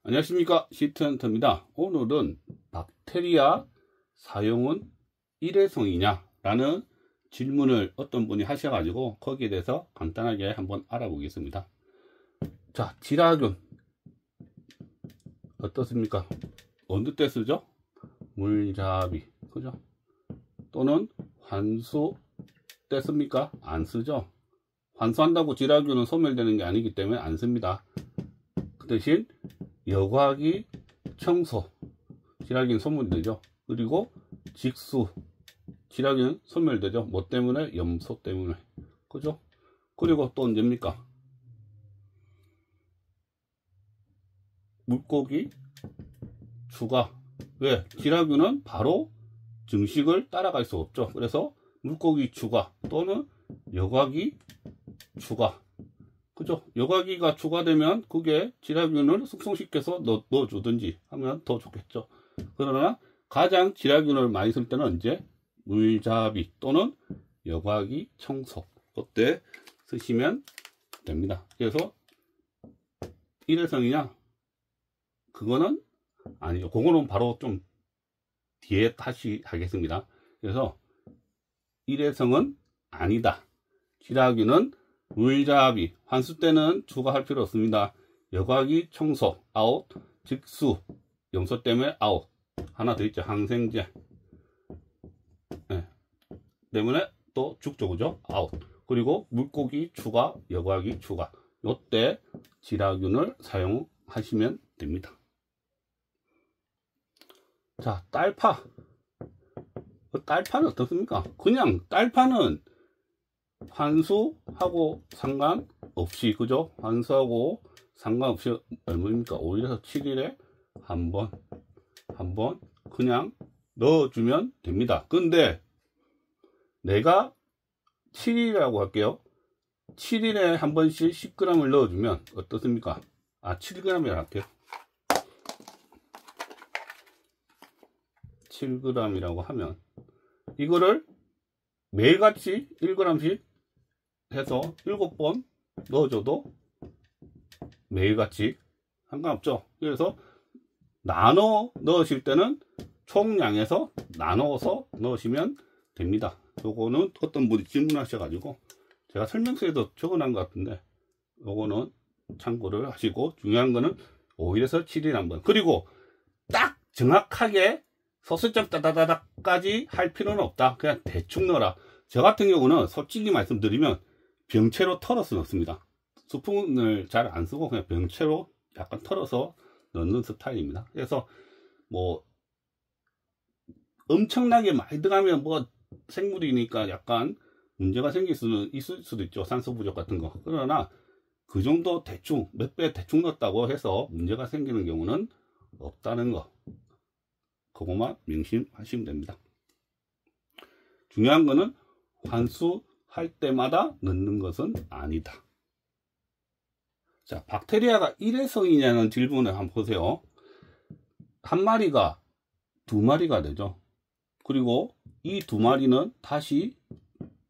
안녕하십니까, 시트헌터입니다. 오늘은 박테리아 사용은 일회성이냐 라는 질문을 어떤 분이 하셔가지고 거기에 대해서 간단하게 한번 알아보겠습니다. 자, 지라균 어떻습니까? 어느 때 쓰죠? 물잡이, 그죠? 또는 환수 때 씁니까? 안 쓰죠. 환수한다고 지라균은 소멸되는 게 아니기 때문에 안 씁니다. 그 대신 여과기 청소, 지라균 소멸되죠. 그리고 직수, 지라균 소멸되죠. 뭐 때문에? 염소 때문에, 그죠? 그리고 또 언제입니까? 물고기 추가. 왜? 지라균은 바로 증식을 따라갈 수 없죠. 그래서 물고기 추가 또는 여과기 추가, 그죠? 여과기가 추가되면 그게 지라균을 숙성시켜서 넣어주든지 하면 더 좋겠죠. 그러나 가장 지라균을 많이 쓸 때는 언제? 물잡이 또는 여과기 청소, 그때 쓰시면 됩니다. 그래서 일회성이냐? 그거는 아니죠. 그거는 바로 좀 뒤에 다시 하겠습니다. 그래서 일회성은 아니다. 지라균은 물잡이, 환수 때는 추가할 필요 없습니다. 여과기 청소, 아웃. 직수, 염소 때문에 아웃. 하나 더 있죠. 항생제. 네. 때문에 또 죽죠, 그죠? 아웃. 그리고 물고기 추가, 여과기 추가. 요때 지라균을 사용하시면 됩니다. 자, 딸파. 딸파는 어떻습니까? 그냥 딸파는 환수하고 상관없이, 그죠? 환수하고 상관없이 얼마입니까? 5일에서 7일에 한 번 그냥 넣어주면 됩니다. 근데 내가 7일이라고 할게요. 7일에 한 번씩 10g을 넣어주면 어떻습니까? 7g이라 할게요. 7g이라고 하면 이거를 매일같이 1g씩 해서 7번 넣어줘도 매일같이 상관없죠. 그래서 나눠 넣으실 때는 총량에서 나눠서 넣으시면 됩니다. 요거는 어떤 분이 질문하셔가지고 제가 설명서에도 적어놓은 것 같은데 요거는 참고를 하시고, 중요한 거는 5일에서 7일 한번, 그리고 딱 정확하게 소수점 따다다닥까지 할 필요는 없다. 그냥 대충 넣어라. 저 같은 경우는 솔직히 말씀드리면 병채로 털어서 넣습니다. 스푼을 잘 안 쓰고 그냥 병채로 약간 털어서 넣는 스타일입니다. 그래서 뭐 엄청나게 많이 들어가면 뭐 생물이니까 약간 문제가 생길 수는 있을 수도 있죠. 산소 부족 같은 거. 그러나 그 정도 대충 몇 배 대충 넣었다고 해서 문제가 생기는 경우는 없다는 거, 그것만 명심하시면 됩니다. 중요한 거는 환수할 때마다 넣는 것은 아니다. 자, 박테리아가 일회성이냐는 질문을 한번 보세요. 한 마리가 두 마리가 되죠. 그리고 이 두 마리는 다시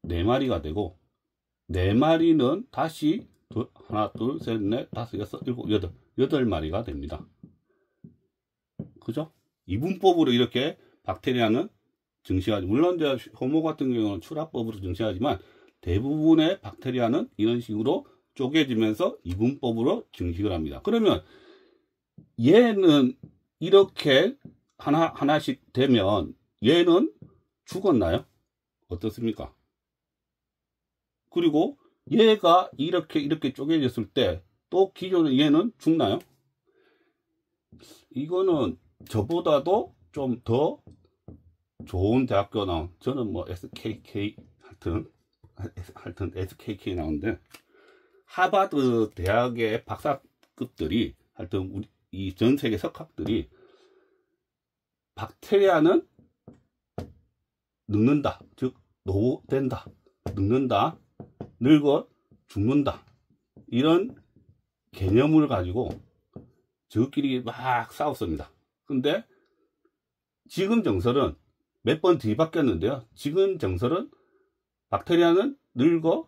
네 마리가 되고, 네 마리는 다시 하나, 둘, 셋, 넷, 다섯, 여섯, 일곱, 여덟 마리가 됩니다. 그죠? 이분법으로 이렇게 박테리아는 증식하지. 물론 이제 효모 같은 경우는 출합법으로 증식하지만 대부분의 박테리아는 이런 식으로 쪼개지면서 이분법으로 증식을 합니다. 그러면 얘는 이렇게 하나씩 되면 얘는 죽었나요? 어떻습니까? 그리고 얘가 이렇게 쪼개졌을 때 또 기존의 얘는 죽나요? 이거는 저보다도 좀 더 좋은 대학교 나온, 저는 뭐 SKK 하여튼 SKK 나오는데, 하버드 대학의 박사급들이, 하여튼 이 전 세계 석학들이 박테리아는 늙는다, 즉 노후된다, 늙는다, 늙어 죽는다, 이런 개념을 가지고 저끼리 막 싸웠습니다. 근데 지금 정설은 몇 번 뒤바뀌었는데요. 지금 정설은 박테리아는 늙어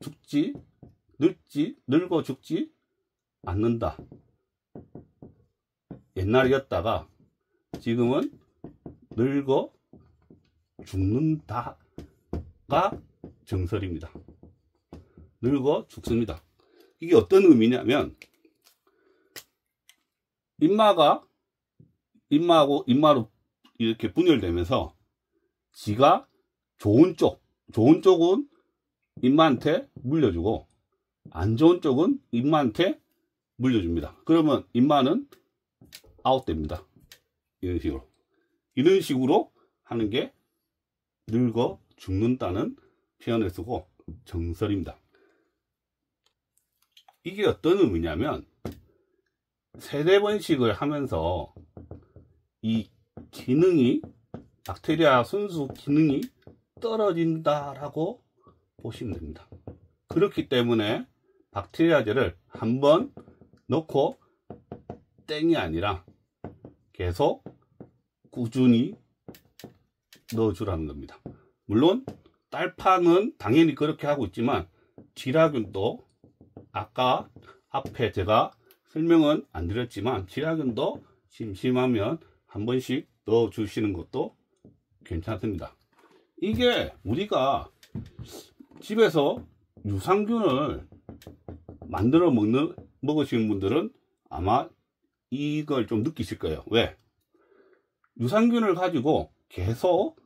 죽지 않는다. 옛날이었다가 지금은 늙어 죽는다가 정설입니다. 늙어 죽습니다. 이게 어떤 의미냐면 인마하고 인마로 이렇게 분열되면서 지가 좋은 쪽은 인마한테 물려주고 안 좋은 쪽은 인마한테 물려줍니다. 그러면 인마는 아웃됩니다. 이런 식으로 하는 게 늙어 죽는다는 표현을 쓰고 정설입니다. 이게 어떤 의미냐면 세대 번식을 하면서 이 기능이, 박테리아 순수 기능이 떨어진다라고 보시면 됩니다. 그렇기 때문에 박테리아제를 한번 넣고 땡이 아니라 계속 꾸준히 넣어주라는 겁니다. 물론 딸파는 당연히 그렇게 하고 있지만 지라균도 아까 앞에 제가 설명은 안 드렸지만 지라균도 심심하면 한 번씩 넣어 주시는 것도 괜찮습니다. 이게 우리가 집에서 유산균을 만들어 먹으시는 분들은 아마 이걸 좀 느끼실 거예요. 왜? 유산균을 가지고 계속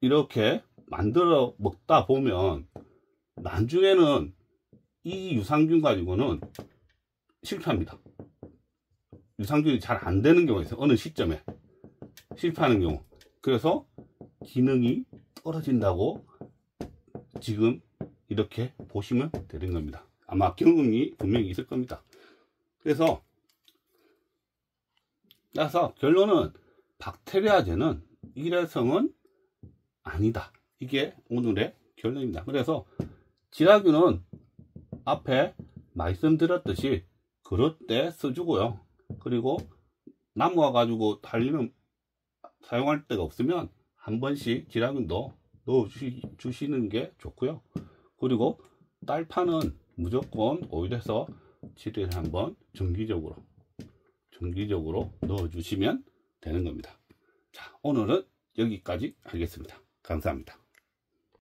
이렇게 만들어 먹다 보면 나중에는 이 유산균 가지고는 실패합니다. 유산균이 잘 안 되는 경우가 있어요. 어느 시점에 실패하는 경우. 그래서 기능이 떨어진다고 지금 이렇게 보시면 되는 겁니다. 아마 경험이 분명히 있을 겁니다. 그래서 결론은 박테리아제는 일회성은 아니다. 이게 오늘의 결론입니다. 그래서 지라균은 앞에 말씀드렸듯이 그럴 때 써주고요. 그리고 남아 가지고 달리면 사용할 데가 없으면 한 번씩 지라균도 넣어 주시는 게 좋고요. 그리고 딸파는 무조건 오일해서 7일에 한번 정기적으로 넣어 주시면 되는 겁니다. 자, 오늘은 여기까지 하겠습니다. 감사합니다.